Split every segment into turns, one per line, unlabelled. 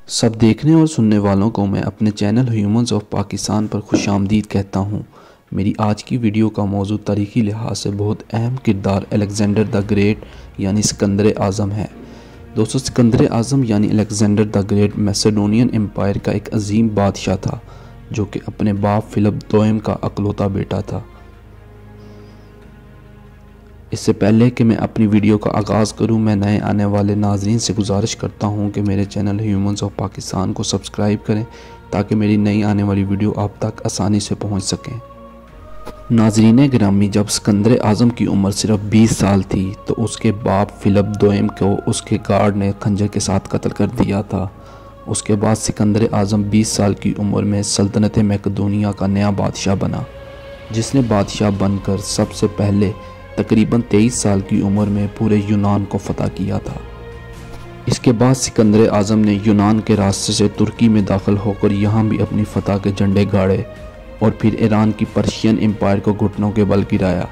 سب دیکھنے اور سننے والوں کو میں اپنے چینل ہیومنز آف پاکستان پر خوش آمدید کہتا ہوں۔ میری آج کی ویڈیو کا موضوع تاریخی لحاظ سے بہت اہم کردار الیگزینڈر دا گریٹ یعنی سکندر اعظم ہے۔ دوستو، سکندر اعظم یعنی الیگزینڈر دا گریٹ میسیڈونین امپائر کا ایک عظیم بادشاہ تھا جو کہ اپنے باپ فلپ دوئم کا اکلوتا بیٹا تھا۔ اس سے پہلے کہ میں اپنی ویڈیو کا آغاز کروں، میں نئے آنے والے ناظرین سے گزارش کرتا ہوں کہ میرے چینل ہیومنز آف پاکستان کو سبسکرائب کریں تاکہ میری نئی آنے والی ویڈیو آپ تک آسانی سے پہنچ سکیں۔ ناظرین گرامی، جب سکندر اعظم کی عمر صرف 20 سال تھی تو اس کے باپ فلپ دوئم کو اس کے گارڈ نے خنجر کے ساتھ قتل کر دیا تھا۔ اس کے بعد سکندر اعظم 20 سال کی عمر میں سلطنت میکدونیا کا نیا بادشاہ بنا، جس نے بادشاہ بن کر سب سے پہلے تقریباً 23 سال کی عمر میں پورے یونان کو فتح کیا تھا۔ اس کے بعد سکندر اعظم نے یونان کے راستے سے ترکی میں داخل ہو کر یہاں بھی اپنی فتح کے جھنڈے گاڑے اور پھر ایران کی پرشین امپائر کو گھٹنوں کے بل گرایا۔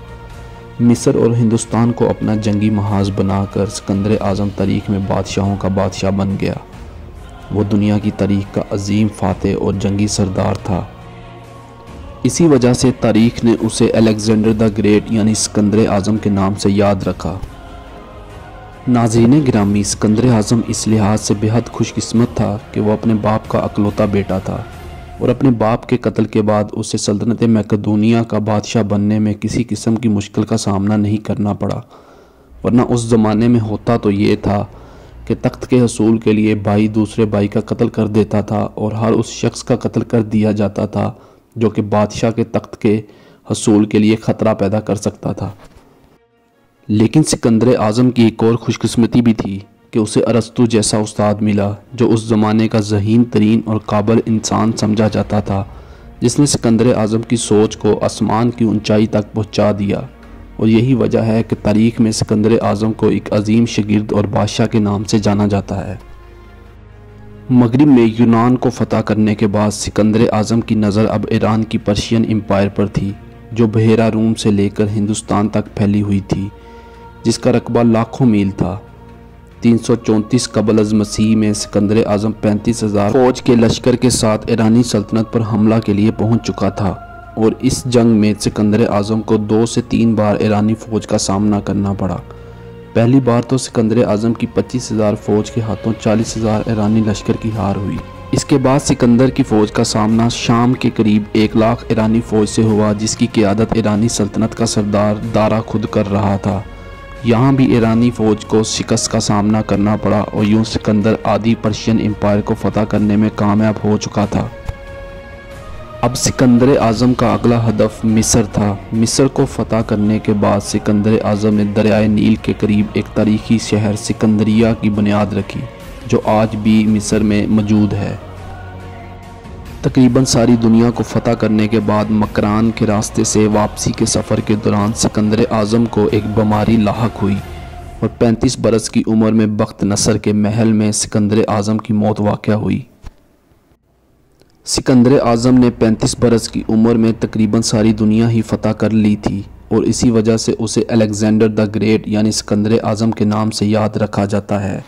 مصر اور ہندوستان کو اپنا جنگی محاذ بنا کر سکندر اعظم تاریخ میں بادشاہوں کا بادشاہ بن گیا۔ وہ دنیا کی تاریخ کا عظیم فاتح اور جنگی سردار تھا۔ اسی وجہ سے تاریخ نے اسے الیگزینڈر دا گریٹ یعنی سکندر اعظم کے نام سے یاد رکھا۔ ناظرین گرامی، سکندر اعظم اس لحاظ سے بے حد خوش قسمت تھا کہ وہ اپنے باپ کا اکلوتا بیٹا تھا اور اپنے باپ کے قتل کے بعد اسے سلطنت میکدونیا کا بادشاہ بننے میں کسی قسم کی مشکل کا سامنا نہیں کرنا پڑا، ورنہ اس زمانے میں ہوتا تو یہ تھا کہ تخت کے حصول کے لیے بھائی دوسرے بھائی کا قتل کر دیتا تھا اور ہر اس شخص کا قتل کر دیا جاتا تھا جو کہ بادشاہ کے تخت کے حصول کے لیے خطرہ پیدا کر سکتا تھا۔ لیکن سکندر اعظم کی ایک اور خوش قسمتی بھی تھی کہ اسے ارسطو جیسا استاد ملا جو اس زمانے کا ذہین ترین اور قابل انسان سمجھا جاتا تھا، جس نے سکندر اعظم کی سوچ کو آسمان کی اونچائی تک پہنچا دیا، اور یہی وجہ ہے کہ تاریخ میں سکندر اعظم کو ایک عظیم شاگرد اور بادشاہ کے نام سے جانا جاتا ہے۔ مغرب میں یونان کو فتح کرنے کے بعد سکندر اعظم کی نظر اب ایران کی پرشین امپائر پر تھی جو بحیرہ روم سے لے کر ہندوستان تک پھیلی ہوئی تھی، جس کا رقبہ لاکھوں میل تھا۔ 334 قبل از مسیح میں سکندر اعظم 35,000 فوج کے لشکر کے ساتھ ایرانی سلطنت پر حملہ کے لیے پہنچ چکا تھا، اور اس جنگ میں سکندر اعظم کو 2 سے 3 بار ایرانی فوج کا سامنا کرنا پڑا۔ پہلی بار تو سکندر اعظم کی 25,000 فوج کے ہاتھوں 40,000 ایرانی لشکر کی ہار ہوئی۔ اس کے بعد سکندر کی فوج کا سامنا شام کے قریب 1,00,000 ایرانی فوج سے ہوا، جس کی قیادت ایرانی سلطنت کا سردار دارا خود کر رہا تھا۔ یہاں بھی ایرانی فوج کو شکست کا سامنا کرنا پڑا اور یوں سکندر آدھی پرشین امپائر کو فتح کرنے میں کامیاب ہو چکا تھا۔ اب سکندر اعظم کا اگلا ہدف مصر تھا۔ مصر کو فتح کرنے کے بعد سکندر اعظم نے دریائے نیل کے قریب ایک تاریخی شہر سکندریہ کی بنیاد رکھی جو آج بھی مصر میں موجود ہے۔ تقریباً ساری دنیا کو فتح کرنے کے بعد مکران کے راستے سے واپسی کے سفر کے دوران سکندر اعظم کو ایک بیماری لاحق ہوئی اور 35 برس کی عمر میں بخت نصر کے محل میں سکندر اعظم کی موت واقع ہوئی۔ سکندر اعظم نے 35 برس کی عمر میں تقریباً ساری دنیا ہی فتح کر لی تھی، اور اسی وجہ سے اسے الیگزینڈر دا گریٹ یعنی سکندر اعظم کے نام سے یاد رکھا جاتا ہے۔